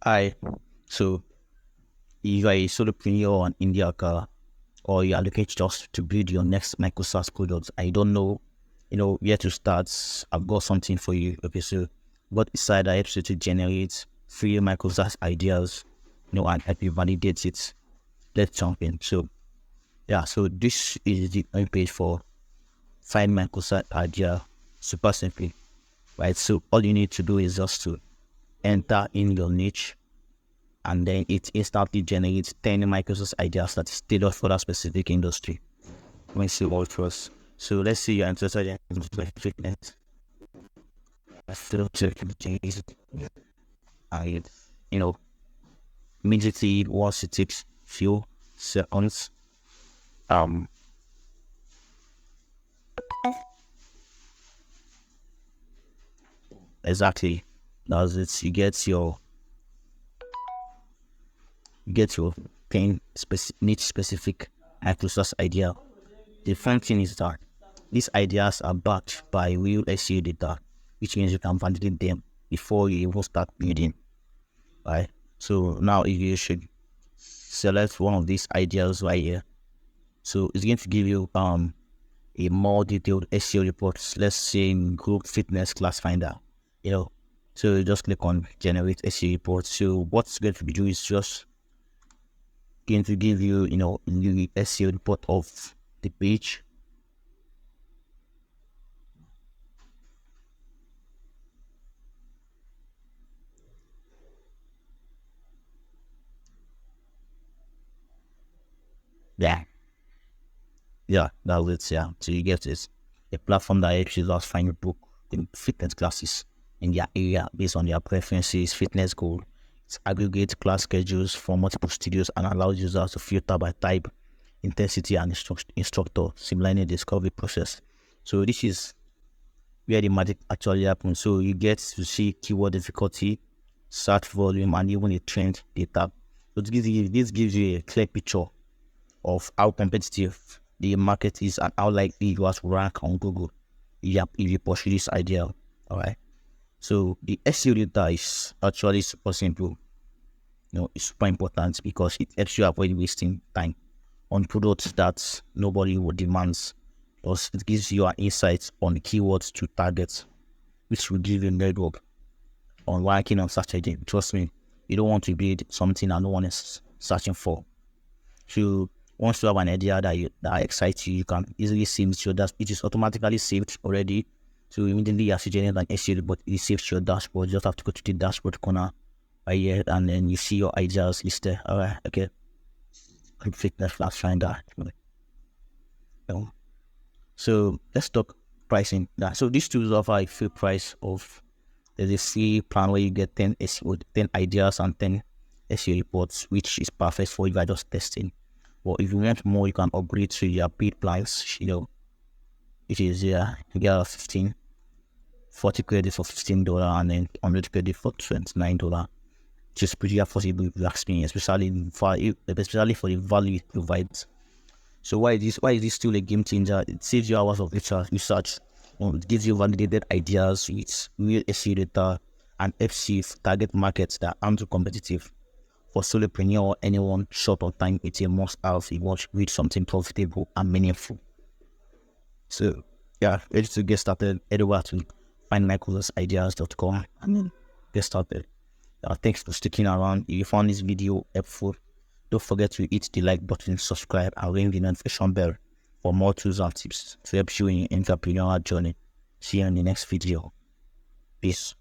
Hi. So if you are a solopreneur on India or you are looking just to build your next MicroSaaS product, I don't know, where to start. I've got something for you. Okay, so what side I helps you to generate free MicroSaaS ideas, and help you validate it. Let's jump in. So yeah, so this is the home page for find MicroSaaS idea super simply, right? So all you need to do is just to enter in your niche, and then it instantly generates 10 Microsoft ideas that is tailored for that specific industry. Let me see what first. So let's say you're interested in fitness. I still check the changes. And immediately once it takes few seconds, um exactly that's it. You get your 10 niche specific Microsoft idea. The fun thing is that these ideas are backed by real SEO data, which means you can validate them before you even start building, right? So now if you should select one of these ideas right here, so it's going to give you a more detailed SEO report. Let's say in group fitness class finder, so you just click on generate SEO report. So what's going to be doing is just going to give you, the SEO report of the page. Yeah, yeah, that's it. Yeah, so you get this, a platform that helps users find a book in fitness classes in their area based on their preferences, fitness goal. It aggregates class schedules from multiple studios and allows users to filter by type, intensity, and instructor, simplifying the discovery process. So this is where the magic actually happens. So you get to see keyword difficulty, search volume, and even a trend data. So this gives you a clear picture of how competitive the market is and how likely you are to rank on Google if you pursue this idea. All right. So the SEO data is actually super simple. It's super important because it helps you avoid wasting time on products that nobody would demands. Plus, it gives you an insight on the keywords to target, which will give you a leg up on ranking on search engine. Trust me, you don't want to build something that no one is searching for. So once you have an idea that excites you, you can easily save it to your dashboard. It is automatically saved already. So immediately as you generate an SEO, but it is saved to your dashboard. You just have to go to the dashboard corner right here, and then you see your ideas listed. All right, okay. Click fitness flash finder. So let's talk pricing. So these tools offer a free price of, there's a free plan where you get 10 SEO, 10 ideas and 10 SEO reports, which is perfect for if you're just testing. But if you want more, you can upgrade to your paid plans, which is, you get 40 credits for $15 and then 100 credit for $29, which is pretty affordable if you ask me, especially for the value it provides. So why is this tool a game changer? It saves you hours of research. It gives you validated ideas with real SEO data and helps you target markets that aren't too competitive. For solopreneur or anyone short of time, it's a must-have if you want to read something profitable and meaningful. So yeah, ready to get started. Head over to findmicrosaideas.com and then get started. Thanks for sticking around. If you found this video helpful, don't forget to hit the like button, subscribe, and ring the notification bell for more tools and tips to help you in your entrepreneurial journey. See you in the next video. Peace.